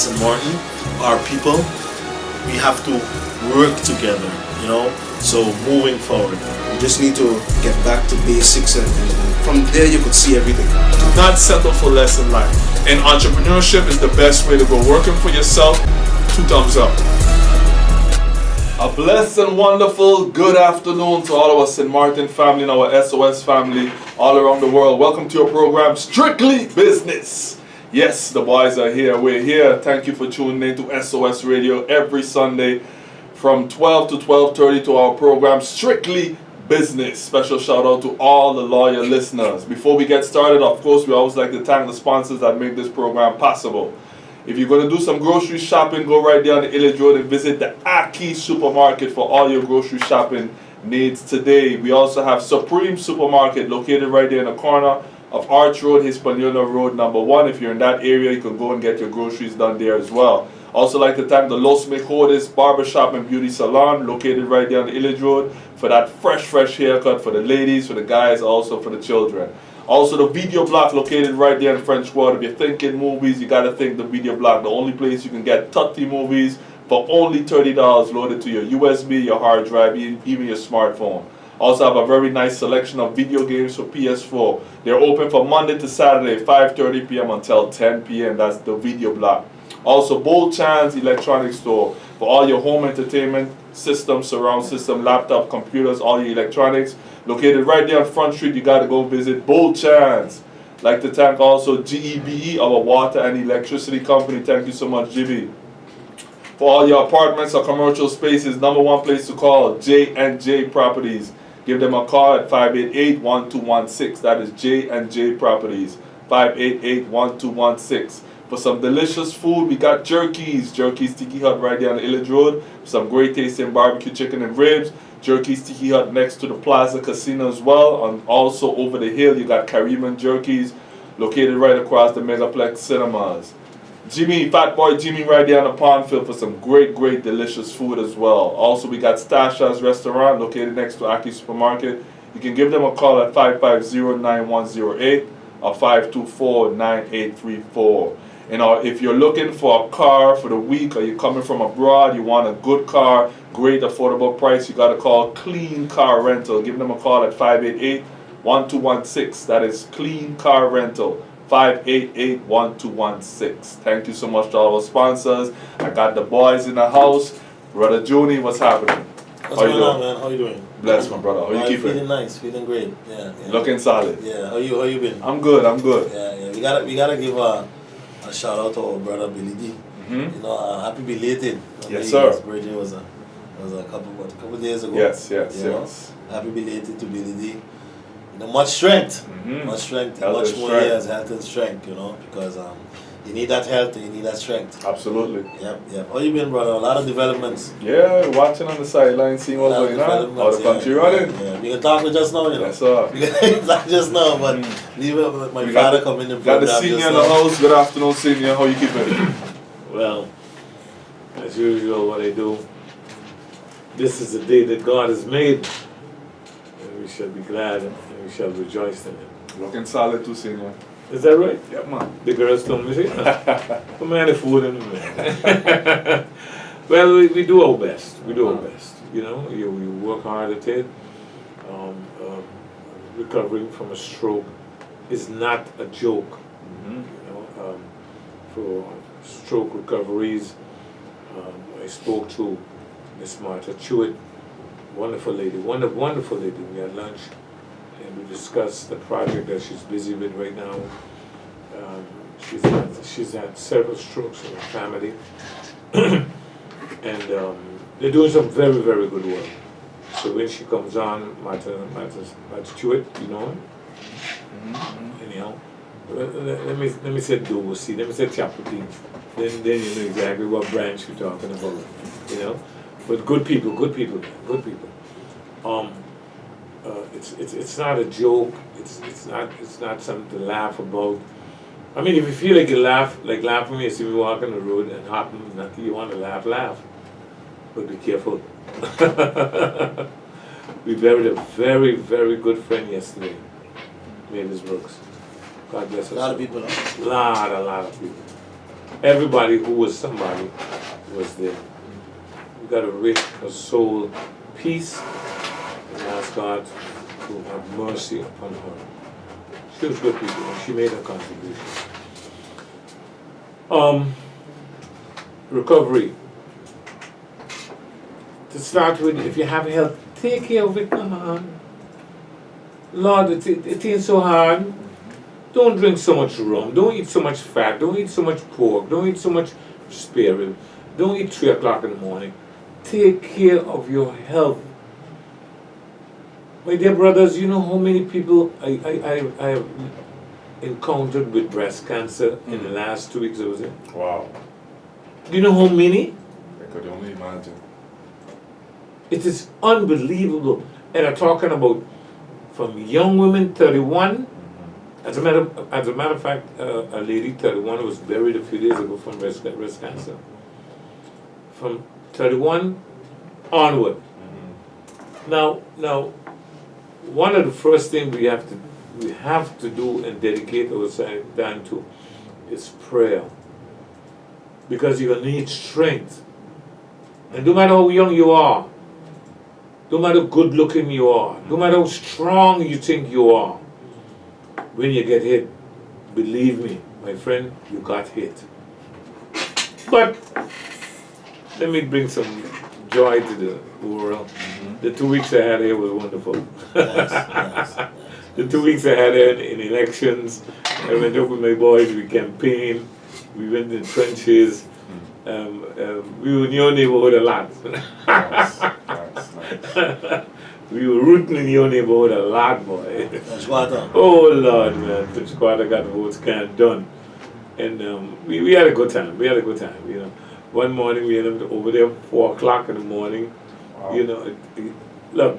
St. Martin, our people, we have to work together, you know. So moving forward, You just need to get back to basics, and from there you could see everything. Do not settle for less in life. And entrepreneurship is the best way to go. Working for yourself, 2 thumbs up. A blessed and wonderful good afternoon to all of our St. Martin family and our SOS family all around the world. Welcome to your program, Strictly Business. Yes, the boys are here. We're here. Thank you for tuning in to SOS Radio every Sunday from 12 to 12:30 to our program, Strictly Business. Special shout out to all the loyal listeners. Before we get started, of course, we always like to thank the sponsors that make this program possible. If you're going to do some grocery shopping, go right down the Illage Road and visit the Aki Supermarket for all your grocery shopping needs today. We also have Supreme Supermarket located right there in the corner of Arch Road, Hispaniola Road, number 1. If you're in that area, you can go and get your groceries done there as well. Also like to thank the Los Mejores Barbershop and Beauty Salon located right there on the Illage Road for that fresh haircut for the ladies, for the guys, also for the children. Also the Video Block located right there in French Quarter. If you're thinking movies, you got to think the Video Block, the only place you can get 30 movies for only $30 loaded to your USB, your hard drive, even your smartphone. Also have a very nice selection of video games for PS4. They're open from Monday to Saturday, 5:30 p.m. until 10 p.m. That's the Video Block. Also, Bold Chance Electronics Store for all your home entertainment system, surround system, laptop, computers, all your electronics. Located right there on Front Street, you got to go visit Bold Chance. Like to thank also GEBE, our water and electricity company. Thank you so much, GB. For all your apartments or commercial spaces, number 1 place to call, J&J Properties. Give them a call at 588-1216. That is J&J Properties, 588-1216. For some delicious food, we got Jerky's Tiki Hut right there on the Illage Road. Some great tasting barbecue chicken and ribs. Jerky's Tiki Hut next to the Plaza Casino as well. And also over the hill, you got Caribbean Jerky's located right across the Megaplex Cinemas. Fat Boy Jimmy right there on the Pondfield for some great delicious food as well. Also, we got Stasha's Restaurant located next to Aki Supermarket. You can give them a call at 550-9108 or 524-9834. If you're looking for a car for the week or you're coming from abroad, you want a good car, great affordable price, you got to call Clean Car Rental. Give them a call at 588-1216. That is Clean Car Rental, 588-1216. Thank you so much to all our sponsors. I got the boys in the house. Brother Juni, what's happening? what's going on, man? How you doing? Bless, my brother. How you keeping? Feeling nice, feeling great. Yeah. Looking solid. Yeah. How you been? I'm good. Yeah. We gotta give a shout out to our brother Billy D. Mm-hmm. You know, happy belated. Yes, sir. His birthday was a couple days ago. Yes. Happy belated to Billy D. You know, much strength, much more years, health and strength. You know, because you need that health and you need that strength. Absolutely. Yep. How you been, brother? A lot of developments. Yeah, watching on the sideline, seeing what's going on. How the country running. Yeah. We can talk with just now, you know. Yes, sir. We can talk just now, but leave it with my father come in the program. program. Got the senior in the house. Good afternoon, senior. How you keeping? Well, as usual, what I do. This is the day that God has made, and we shall be glad and we shall rejoice in it. Looking solid too, senior. Is that right? Yep, man. The girls told me, the man the food in the man. Well, we do our best. You know, you work hard at it. Recovering from a stroke is not a joke. You know, for stroke recoveries, I spoke to Miss Martha Chewett, wonderful lady. We had lunch and we discussed the project that she's busy with right now. She's had several strokes in her family, and they're doing some very good work. So when she comes on, Martha Chewett, you know her? Anyhow, let me say see. Let me say chapter please. Then you know exactly what branch you're talking about. You know, but good people. It's not a joke. It's not something to laugh about. I mean, if you feel like you laugh with me, you see me walking on the road and happen, you want to laugh. But be careful. We buried a very good friend yesterday, Mavis Brooks. God bless us. A lot of people. A lot of people. everybody who was somebody was there. We got to wish her soul peace and ask God to have mercy upon her. She was good people and she made her contribution. Recovery. To start with, if you have health, take care of it, come on. Lord, it ain't so hard. Don't drink so much rum. Don't eat so much fat. Don't eat so much pork. Don't eat so much spare rib. Don't eat 3 o'clock in the morning. Take care of your health. My dear brothers, you know how many people I have encountered with breast cancer in the last 2 weeks I was in? Wow. Do you know how many? I could only imagine. It is unbelievable. And I'm talking about from young women, 31. As a matter of fact, a lady, 31, was buried a few days ago from breast cancer. From 31 onward. Now, one of the first things we have to do and dedicate our time to is prayer, because you're gonna need strength. And no matter how young you are, no matter how good looking you are, no matter how strong you think you are, when you get hit, believe me, my friend, you got hit. But let me bring some joy to the world. The 2 weeks I had here was wonderful. Nice. The 2 weeks I had here in elections, I went up with my boys, we campaigned, we went in trenches, we were in your neighborhood a lot. Nice. We were rooting in your neighborhood a lot, boy. Squatter. Oh Lord, man, Fitzquarter got the votes kind of done. And we had a good time, you know. One morning we ended up over there 4 o'clock in the morning. Wow. You know, look,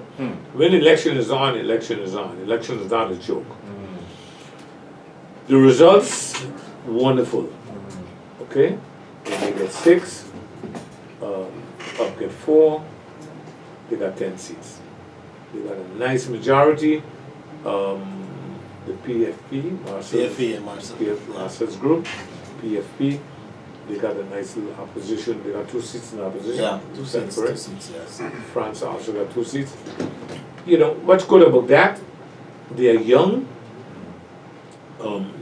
when election is on, election is on. Election is not a joke. The results, wonderful. Okay? Then they get 6, up get 4, they got 10 seats. They got a nice majority. The PFP, Marcel's group, PFP, they got a nice little opposition. They got 2 seats in opposition. Yeah, 2 seats. Correct? 2 seats, yes. France also got 2 seats. You know, what's good about that? They're young.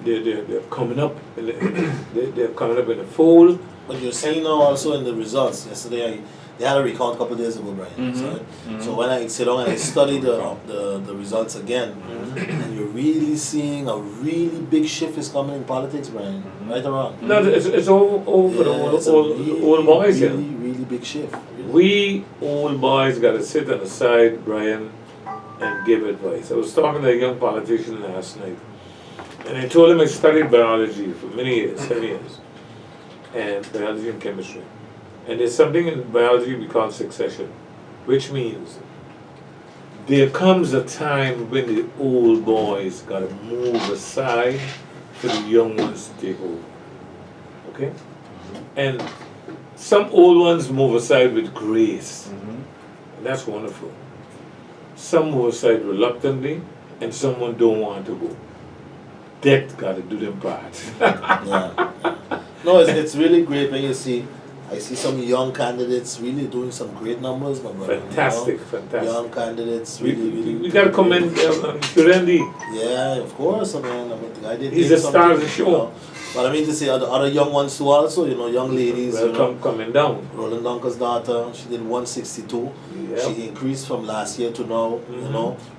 They're coming up. They're coming up in the fold. But you're seeing now also in the results. Yesterday, they had a recount a couple of days ago, Brian. So when I sit down and I study the results again, and you're really seeing a really big shift is coming in politics, Brian. Right or wrong? No, it's all over the old boys. Really big shift. Really. We old boys got to sit on the side, Brian, and give advice. I was talking to a young politician last night, and I told him I studied biology for many years, 7 years, and biology and chemistry. And there's something in biology we call succession, which means there comes a time when the old boys got to move aside for the young ones to take over. Okay? And some old ones move aside with grace. And that's wonderful. Some move aside reluctantly, and someone don't want to go. Death got to do them part. Yeah. No, it's really great when I see some young candidates really doing some great numbers, my brother. Fantastic. Young candidates really. We got to commend Kurendi. Yeah, of course. I mean, the guy did. He's a star of the show. You know. But I mean to say other young ones too also, young ladies. Coming down. Roland Dunker's daughter, she did 162. Yep. She increased from last year to now.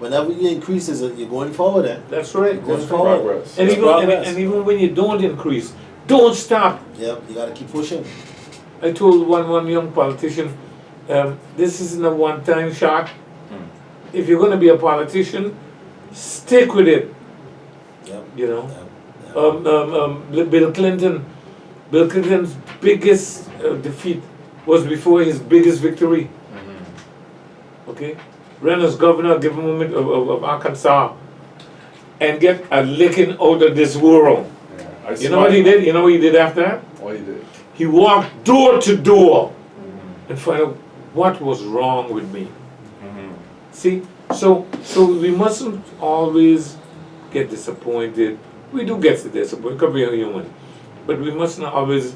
Whenever you increase, you're going forward. That's right. You're going forward. Progress. And even when you don't increase, don't stop. Yep, you gotta keep pushing. I told one young politician, this isn't a one-time shot. If you're going to be a politician, stick with it. Yep. You know. Yep. Bill Clinton's biggest defeat was before his biggest victory. Okay, ran as governor, give a moment of Arkansas, and get a licking out of this world. Yeah, you know what he did? You know what he did after that? What he did? He walked door to door and find out what was wrong with me. See, so we mustn't always get disappointed. We do get disappointed because we are human, but we must not always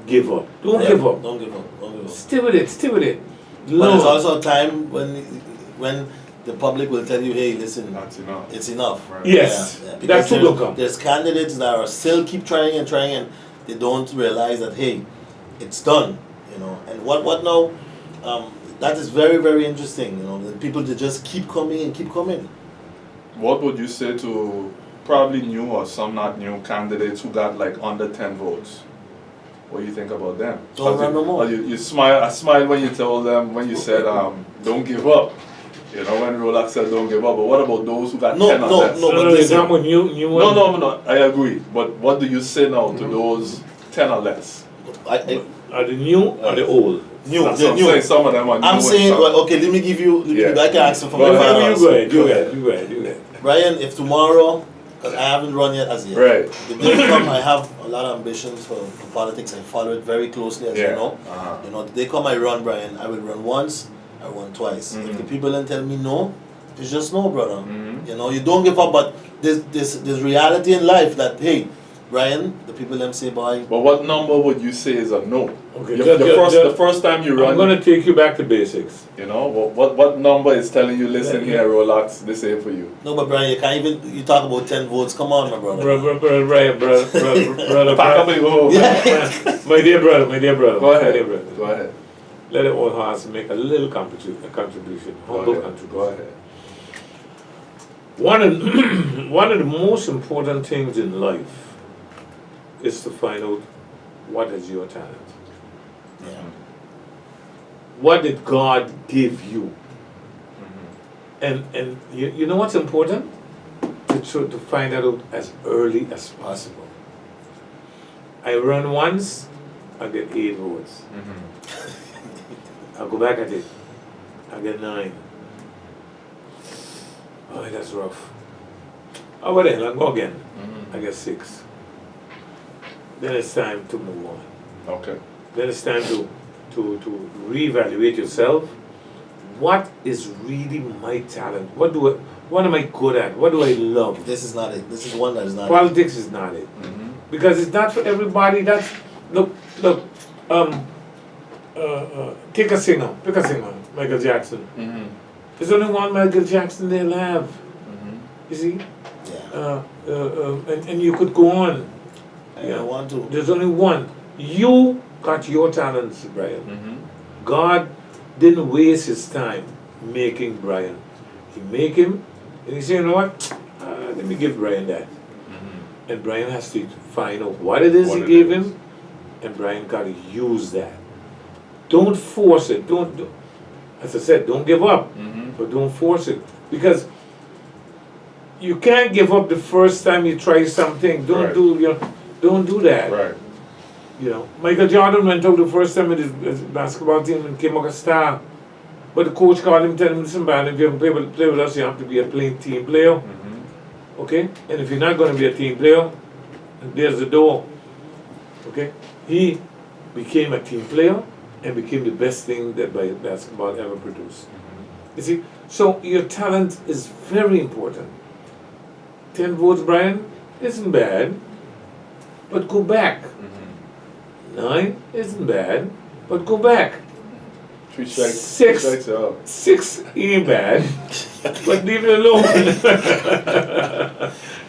give up. Don't Yeah, give up. Don't give up. Don't give up. Stay with it. Stay with it. But Lord. it's also a time when the public will tell you, hey, listen, That's enough. it's enough. Right. Yes. Because That's who will come. there's candidates that are still keep trying and they don't realize that, hey, it's done. You know. And what now? That is very, very interesting. You know, that people just keep coming and keep coming. What would you say to probably new or some not new candidates who got like under 10 votes? What do you think about them? Don't run no more. You smile. I smiled when you told them, when you said, don't give up. You know, when Rolex said don't give up. But what about those who got 10 or less? No, but No, listen. that one, new one. No, I agree. But what do you say now to those 10 or less? Are the new or the old? New, That's the what I'm new. saying, some of them are new. I'm and saying, some- well, okay, let me give you, Yeah. I can ask you from Go my ahead. father. You go ahead. Brian, if tomorrow, because I haven't run yet as yet. Right. The day come, I have a lot of ambitions for politics. I follow it very closely, as you know. Uh-huh. You know, the day come I run, Brian, I will run once, I run twice. If the people then tell me no, it's just no, brother. You know, you don't give up, but there's reality in life that, hey, Brian, the people them say, boy. But what number would you say is a no? Okay, The first time you run, I'm going to take you back to basics. you know, what number is telling you, listen here, Rolex, this ain't for you? No, but Brian, you can't even, you talk about 10 votes, come on, my brother. Brother, Pack up and go home. my dear brother. Go ahead. My dear brother. Go ahead. Let it all hearts make a little contribution. Humble contribution. Go ahead. One of the most important things in life is to find out what is your talent. Yeah. What did God give you? And you know what's important? To find that out as early as possible. I run once, I get 8 votes. I'll go back at it, I get 9. Oh, that's rough. Oh, well then, I'll go again. I get 6. Then it's time to move on. Okay. Then it's time to reevaluate yourself. What is really my talent? What am I good at? What do I love? This is not it. This is one that is not Politics is not it. Because it's not for everybody. That's look, take a singer, Michael Jackson. There's only one Michael Jackson they'll have. You see? Yeah. And you could go on. I want to. There's only one. You got your talents, Brian. God didn't waste his time making Brian. He make him, and he said, you know what? Let me give Brian that. And Brian has to find out what it is he gave him, and Brian got to use that. Don't force it. Don't as I said, don't give up, but don't force it, because you can't give up the first time you try something. Don't do that. Right. You know, Michael Jordan went out the first time with his basketball team and came up a star. But the coach called him, telling him, listen, man, if you're going to play with us, you have to be a team player. Okay? And if you're not going to be a team player, there's the door. Okay? He became a team player and became the best thing that basketball ever produced. You see? So your talent is very important. 10 votes, Brian, isn't bad, but go back. 9 isn't bad, but go back. 6 ain't bad, but leave it alone.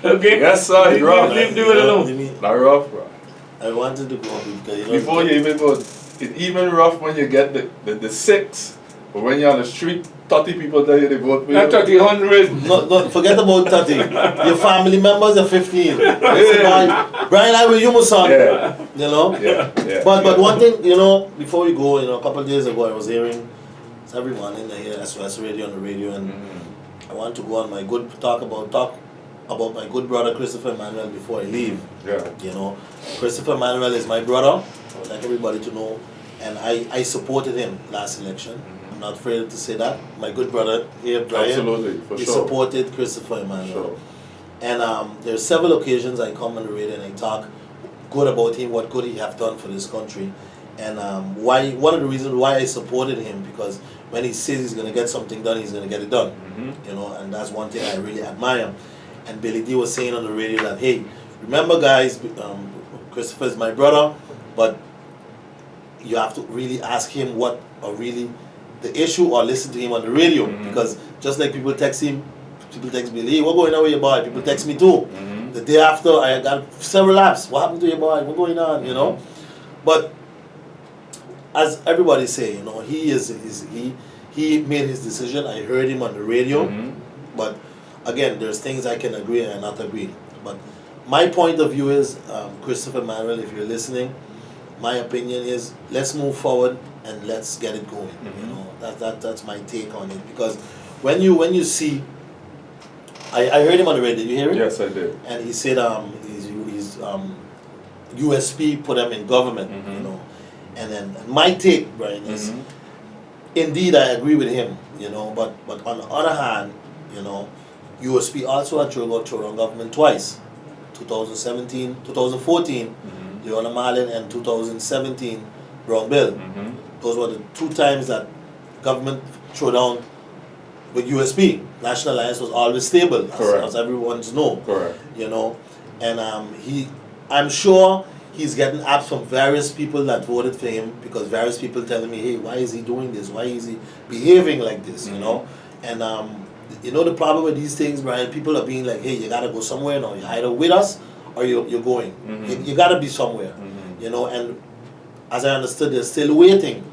Okay? Yes, sir, it's rough. Leave it alone. Not rough, bro. I wanted to go because you know, Before you even go, it's even rough when you get the 6, but when you're on the street, 30 people tell you they vote for you. Not 30, 100. No, forget about 30. Your family members are 15. Brian, I will you, my son. Yeah. You know? Yeah. But one thing, you know, before we go, you know, a couple of days ago I was hearing every morning I hear SOS Radio on the radio, and I want to go on my talk about my good brother Christopher Emmanuel before I leave. Yeah. You know, Christopher Emmanuel is my brother. I would like everybody to know, and I supported him last election. I'm not afraid to say that. My good brother here, Brian, Absolutely, for he sure. supported Christopher Emmanuel. Sure. And there's several occasions I come on the radio and I talk good about him, what good he have done for this country. And one of the reasons why I supported him, because when he says he's going to get something done, he's going to get it done. You know, and that's one thing I really admire. And Billy D was saying on the radio that, hey, remember guys, Christopher is my brother, but you have to really ask him what are really the issue, or listen to him on the radio. Because just like people text him, people text me, hey, what going on with your boy? People text me too. The day after, I got several apps. What happened to your boy? What going on? You know, but as everybody say, you know, he made his decision. I heard him on the radio, but again, there's things I can agree and not agree. But my point of view is, Christopher Emmanuel, if you're listening, my opinion is let's move forward and let's get it going. You know, that's my take on it. Because when you see, I heard him on the radio. Did you hear it? Yes, I did. And he said he's USP put him in government. You know, and then my take, Brian, is indeed I agree with him. You know, but on the other hand, you know, USP also had thrown on government twice, 2017, 2014. Leona Marlin, and 2017 Brown Bill. Those were the two times that government threw down with USP. National Alliance was always stable, as everyone's know. Correct. You know, and I'm sure he's getting apps from various people that voted for him, because various people telling me, hey, why is he doing this? Why is he behaving like this? You know, and you know the problem with these things, Brian. People are being like, hey, you gotta go somewhere now. You're either with us or you're going. You gotta be somewhere. You know, and as I understood, they're still waiting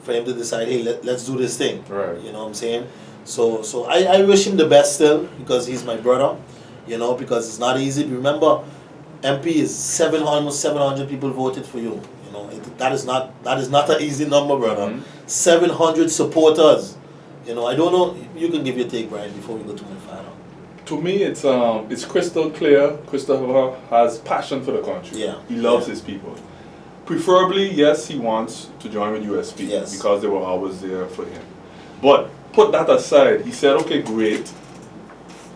for him to decide, hey, let's do this thing. Right. You know what I'm saying? So I wish him the best still, because he's my brother. You know, because it's not easy. Remember, MP is almost 700 people voted for you. You know, that is not an easy number, brother. 700 supporters. You know, I don't know. You can give your take, Brian, before we go to my final. To me, it's crystal clear. Christopher has passion for the country. Yeah. He loves his people. Preferably, yes, he wants to join with USP because they were always there for him. But put that aside, he said, okay, great.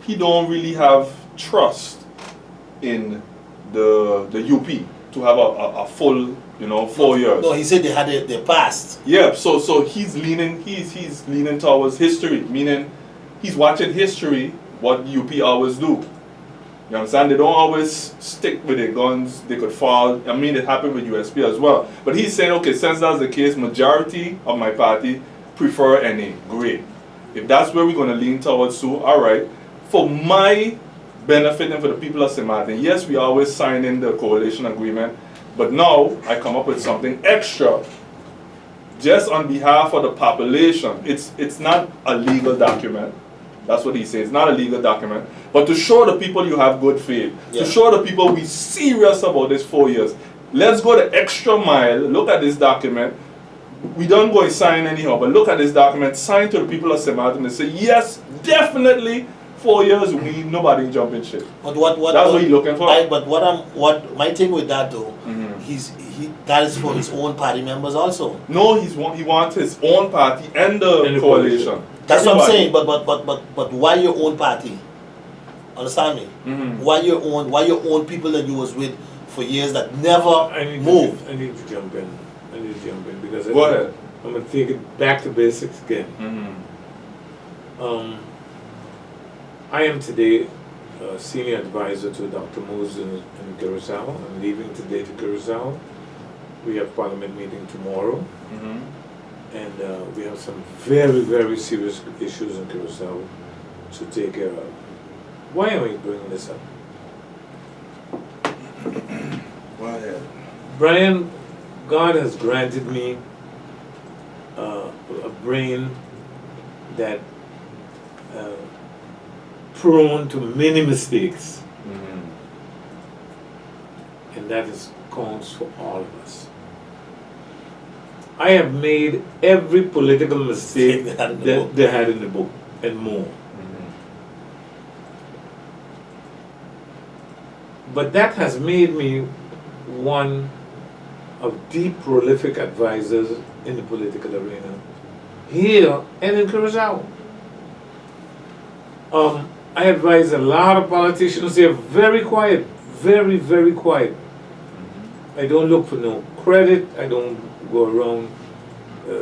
He don't really have trust in the UP to have a full, 4 years. No, he said they had their past. Yeah, so he's leaning towards history, meaning he's watching history, what the UP always do. You understand? They don't always stick with their guns. They could fall. I mean, it happened with USP as well. But he's saying, okay, since that's the case, majority of my party prefer NA. Great. If that's where we're going to lean towards too, all right. For my benefit and for the people of St. Martin, yes, we always sign in the coalition agreement. But now I come up with something extra just on behalf of the population. It's not a legal document. That's what he says. It's not a legal document. But to show the people you have good faith, to show the people we serious about this 4 years, let's go the extra mile. Look at this document. We don't go and sign anyhow, but look at this document. Sign to the people of St. Martin and say, yes, definitely 4 years, nobody jumping shit. But what that's what he's looking for. What my thing with that though, that is for his own party members also. No, he wants his own party and the coalition. That's what I'm saying. But why your own party? Understand me? Why your own people that you was with for years that never moved? I need to jump in. Because go ahead. I'm gonna take it back to basics again. I am today a senior advisor to Dr. Moose in Curacao. I'm leaving today to Curacao. We have Parliament meeting tomorrow. And we have some very, very serious issues in Curacao to take care of. Why are we bringing this up? Go ahead. Brian, God has granted me a brain that prone to many mistakes. And that counts for all of us. I have made every political mistake that they had in the book and more. But that has made me one of the prolific advisors in the political arena here and in Curacao. I advise a lot of politicians. They're very quiet, very, very quiet. I don't look for no credit. I don't go around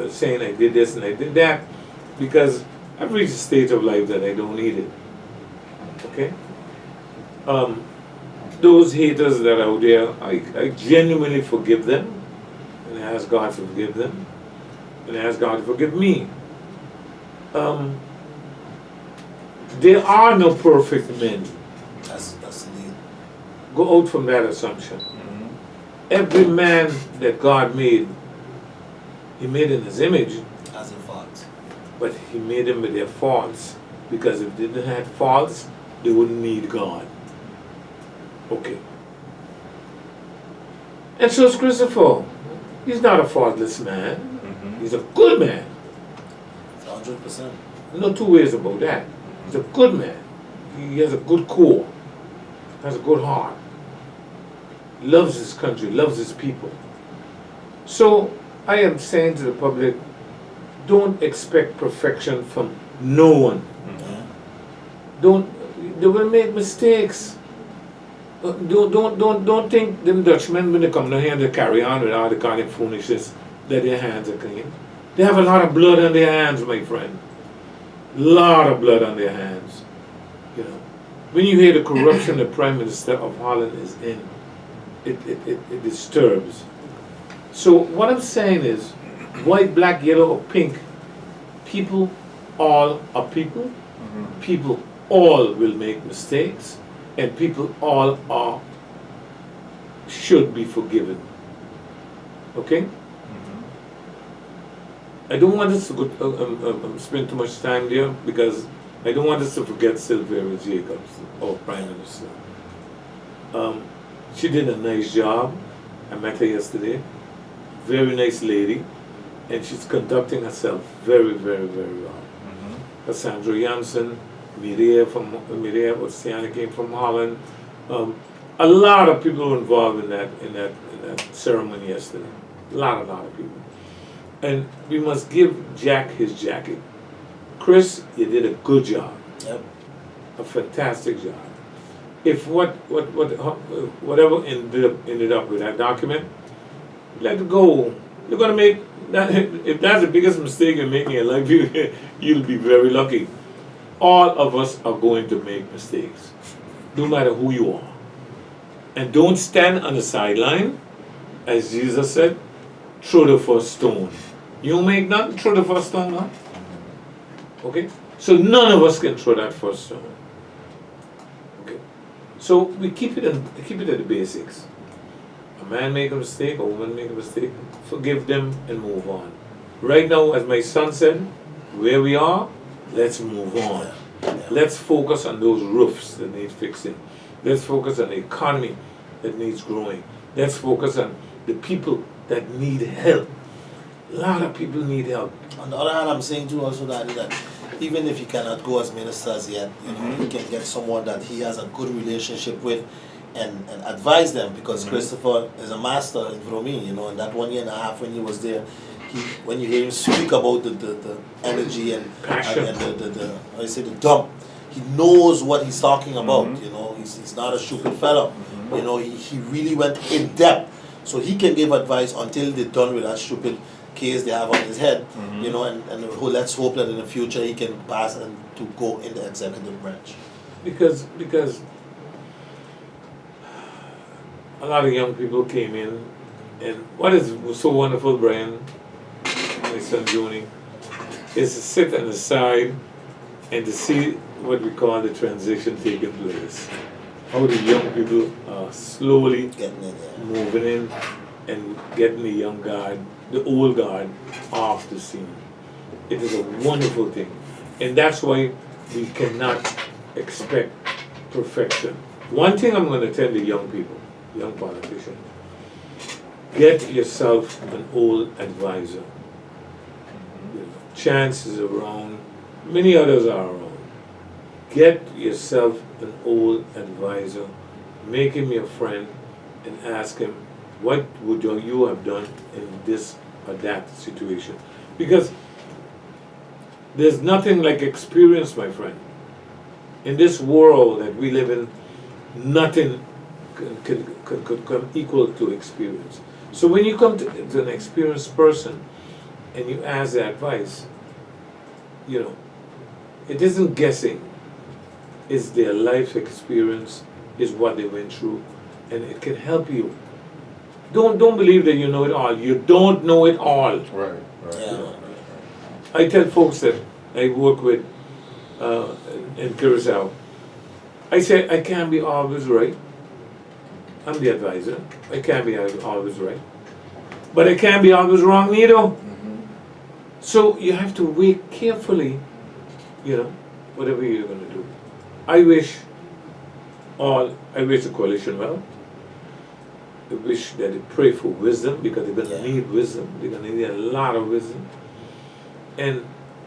saying I did this and I did that, because I've reached a stage of life that I don't need it. Okay? Those haters that are out there, I genuinely forgive them, and and I ask God to forgive them, and I ask God to forgive me. There are no perfect men. That's the deal. Go out from that assumption. Every man that God made, He made in His image, As a fault. but He made them with their faults. Because if they didn't have faults, they wouldn't need God. Okay. And so is Christopher. He's not a faultless man. He's a good man. It's 100%. No two ways about that. He's a good man. He has a good core. Has a good heart. Loves his country, loves his people. So I am saying to the public, don't expect perfection from no one. They will make mistakes. Don't think them Dutchmen when they come down here and they carry on with all the kind of foolishness that their hands are clean. They have a lot of blood on their hands, my friend. Lot of blood on their hands. You know, when you hear the corruption the Prime Minister of Holland is in, it disturbs. So what I'm saying is, white, black, yellow, or pink, people all are people. People all will make mistakes, and people all should be forgiven. Okay? I don't want us to go, spend too much time there, because I don't want us to forget Sylvia Jacobs, our Prime Minister. She did a nice job. I met her yesterday. Very nice lady, and she's conducting herself very, very, very well. Cassandra Janssen, Mireille Oceana came from Holland. A lot of people were involved in that ceremony yesterday. A lot of people. And we must give Jack his jacket. Chris, you did a good job. Yep. A fantastic job. If whatever ended up with that document, let it go. You're gonna make that. If that's the biggest mistake you're making in life, you'll be very lucky. All of us are going to make mistakes, no matter who you are. And don't stand on the sideline, as Jesus said, throw the first stone. You don't make nothing, throw the first stone, huh? Okay? So none of us can throw that first stone. Okay? So we keep it at the basics. A man make a mistake, a woman make a mistake, forgive them and move on. Right now, as my son said, where we are, let's move on. Let's focus on those roofs that need fixing. Let's focus on the economy that needs growing. Let's focus on the people that need help. A lot of people need help. On the other hand, I'm saying too also that even if he cannot go as ministers yet, you know, he can get someone that he has a good relationship with and advise them, because Christopher is a master in Vromi, you know, and that 1.5 years when he was there, when you hear him speak about the energy and the dump, he knows what he's talking about. You know, he's not a stupid fellow. You know, he really went in depth, so he can give advice until they're done with that stupid case they have on his head. You know, and let's hope that in the future he can pass and to go in the executive branch. Because a lot of young people came in, and what is so wonderful, Brian, my son Joni, is to sit on the side and to see what we call the transition taking place. How the young people are slowly moving in and getting the young guard, the old guard, off the scene. It is a wonderful thing. And that's why we cannot expect perfection. One thing I'm going to tell the young people, young politicians, get yourself an old advisor. Chance is around, many others are around. Get yourself an old advisor, make him your friend, and ask him, what would you have done in this or that situation? Because there's nothing like experience, my friend. In this world that we live in, nothing could come equal to experience. So when you come to an experienced person and you ask their advice, you know, it isn't guessing. It's their life experience, is what they went through, and it can help you don't believe that you know it all. You don't know it all. Right. Yeah. I tell folks that I work with in Curacao, I say I can't be always right. I'm the advisor. I can't be always right. But I can't be always wrong neither. So you have to weigh carefully, whatever you're going to do. I wish the coalition well. I wish that they pray for wisdom, because they're going to need wisdom. They're going to need a lot of wisdom. And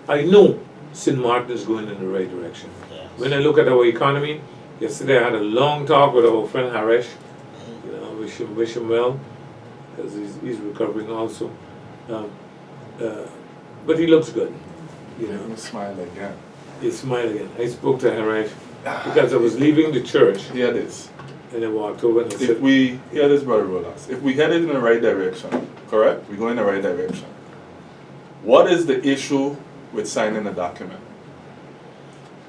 I know St. Martin is going in the right direction. Yes. When I look at our economy, yesterday I had a long talk with our friend Harish. Wish him well, because he's recovering also. But he looks good. Smile again. He smiled again. I spoke to Harish because I was leaving the church. Here it is. And I walked over and I said, Here it is, Brother Rolas. If we headed in the right direction, correct? We go in the right direction. What is the issue with signing a document?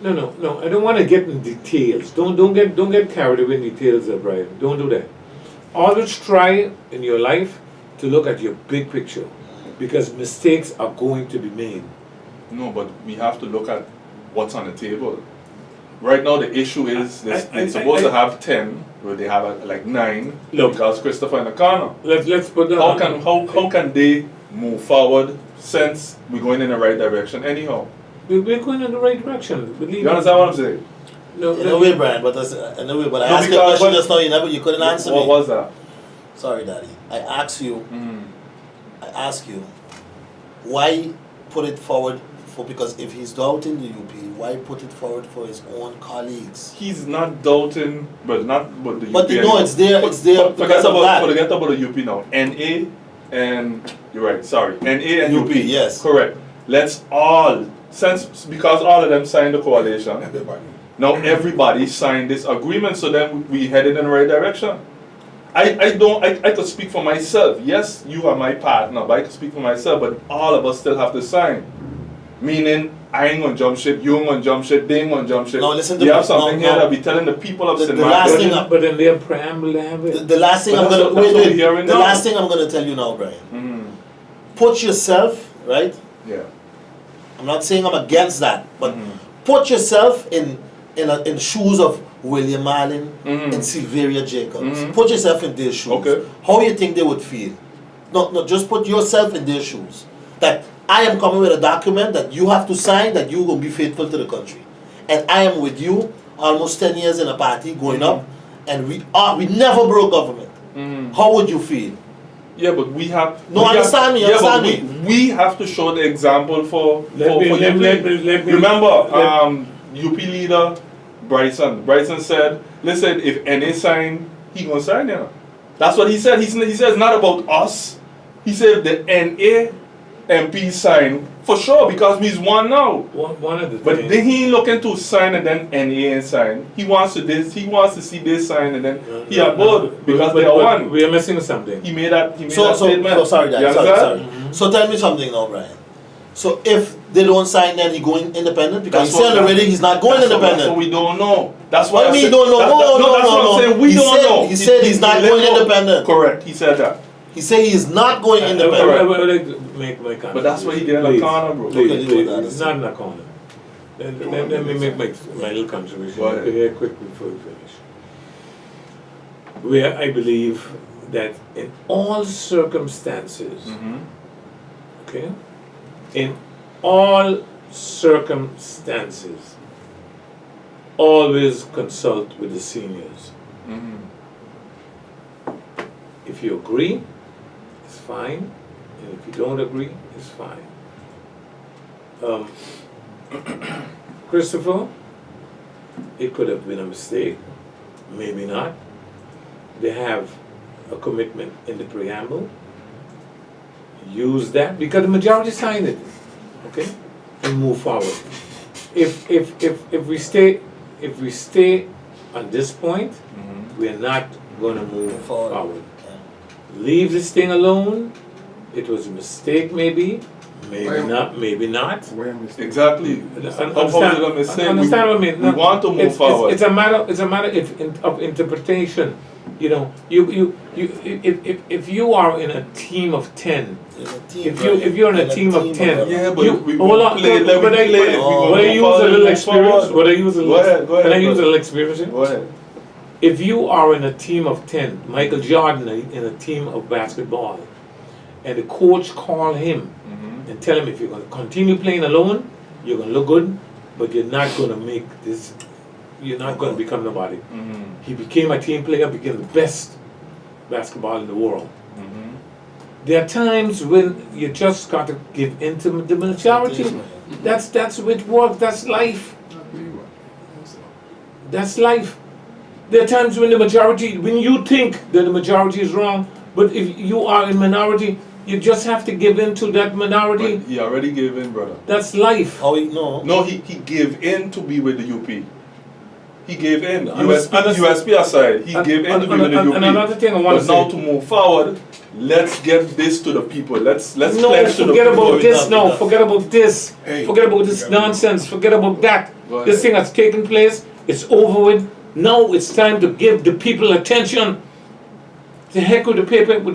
No. I don't want to get in details. Don't get carried away in details, Brian. Don't do that. Always try in your life to look at your big picture, because mistakes are going to be made. No, but we have to look at what's on the table. Right now, the issue is they're supposed to have 10, but they have like 9. Look, because Christopher in the corner. Let's put that. How can they move forward since we're going in the right direction anyhow? We're going in the right direction. You understand what I'm saying? In a way, Brian, but I asked you a question just now, you couldn't answer me. What was that? Sorry, Daddy. I ask you, why put it forward because if he's doubting the UP, why put it forward for his own colleagues? He's not doubting, but the UP. But it's there because of that. Forget about the UP now. NA and, you're right, sorry. NA and UP. Yes. Correct. Let's all, because all of them signed the coalition. Now everybody signed this agreement, so then we headed in the right direction. I could speak for myself. Yes, you are my partner, but I could speak for myself, but all of us still have to sign. Meaning, I ain't gonna jump ship, you ain't gonna jump ship, they ain't gonna jump ship. No, listen to you have something here that be telling the people of St. Martin. But in their preamble, they have it. The last thing I'm gonna tell you now, Brian. Put yourself, right? Yeah. I'm not saying I'm against that, but put yourself in shoes of William Allen and Sylveria Jacobs. Put yourself in their shoes. Okay. How you think they would feel? No, just put yourself in their shoes. That I am coming with a document that you have to sign that you're going to be faithful to the country. And I am with you almost 10 years in a party going up, and we never broke government. How would you feel? Yeah, but we have... Understand me. We have to show the example for UP. Remember, UP leader Bryson. Bryson said, listen, if NA sign, he gonna sign, That's what he said. He said it's not about us. He said the NA MP sign, for sure, because he's one now. One of the but things. then he ain't looking to sign and then NA and sign. He wants to see this sign and then he are both because they are one. We are missing something. He made that statement. So sorry, Dad. Sorry. So tell me something now, Brian. So if they don't sign, then he going independent? Because he said already he's not going independent. That's what we don't know. That's what I mean, don't know. That's what I'm saying. We don't know. He said he's not going independent. Correct. He said that. He said he is not going independent. I would like to make my comment. But that's what he did in the corner, bro. Please. It's not in the corner. Let me make my little contribution very quick before we finish. Where I believe that in all circumstances, okay, in all circumstances, always consult with the seniors. If you agree, it's fine, and if you don't agree, it's fine. Christopher, it could have been a mistake, maybe not. They have a commitment in the preamble. Use that because the majority signed it, okay, and move forward. If we stay on this point, we are not going to move forward. Leave this thing alone. It was a mistake, maybe not. Exactly. Understand what I mean? We want to move forward. It's a matter of interpretation. You know, if you are in a team of 10, if you're in a team of 10, Yeah, but you we hold on. play, let me But play. would I use a little experience? Would I use a Go ahead, little? Can I use a brother. little experience? here? Go ahead. If you are in a team of 10, Michael Jordan in a team of basketball, and the coach call him and tell him if you're going to continue playing alone, you're going to look good, but you're not going to make this, you're not going to become nobody. He became a team player, became the best basketball in the world. There are times when you just got to give in to the majority. That's which work, that's life. That's life. There are times when when you think that the majority is wrong, but if you are in minority, you just have to give in to that minority. But he already gave in, brother. That's life. Oh, no. No, he gave in to be with the UP. He gave in. Understand- USP aside, he gave in to be with the UP. And another thing I want But to now say. to move forward, let's get this to the people. Let's No, pledge to the forget people. about this. No, enough. forget about this. Hey, Forget about this nonsense. Forget about that. Go This ahead. thing has taken place. It's over with. Now it's time to give the people attention. The heck with the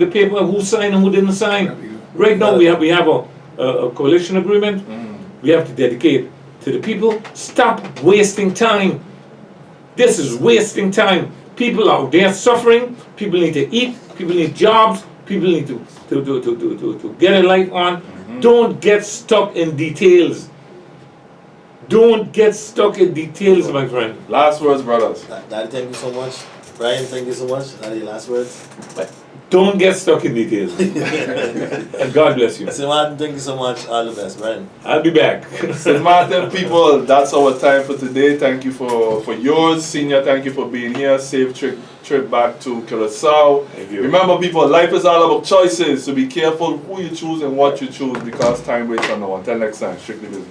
paper, who signed and who didn't sign. Right now we have a coalition agreement. We have to dedicate to the people. Stop wasting time. This is wasting time. People out there suffering. People need to eat. People need jobs. People need to get a life on. Don't get stuck in details. Don't get stuck in details, my friend. Last words, brothers. Daddy, thank you so much. Brian, thank you so much. Daddy, last words. Don't get stuck in details. And God bless you. St. Martin, thank you so much. All the best, Brian. I'll be back. St. Martin people, that's our time for today. Thank you for yours. Senior, thank you for being here. Safe trip back to Curacao. Thank you. Remember people, life is all about choices. So be careful who you choose and what you choose because time waits on no one. Until next time, strictly business.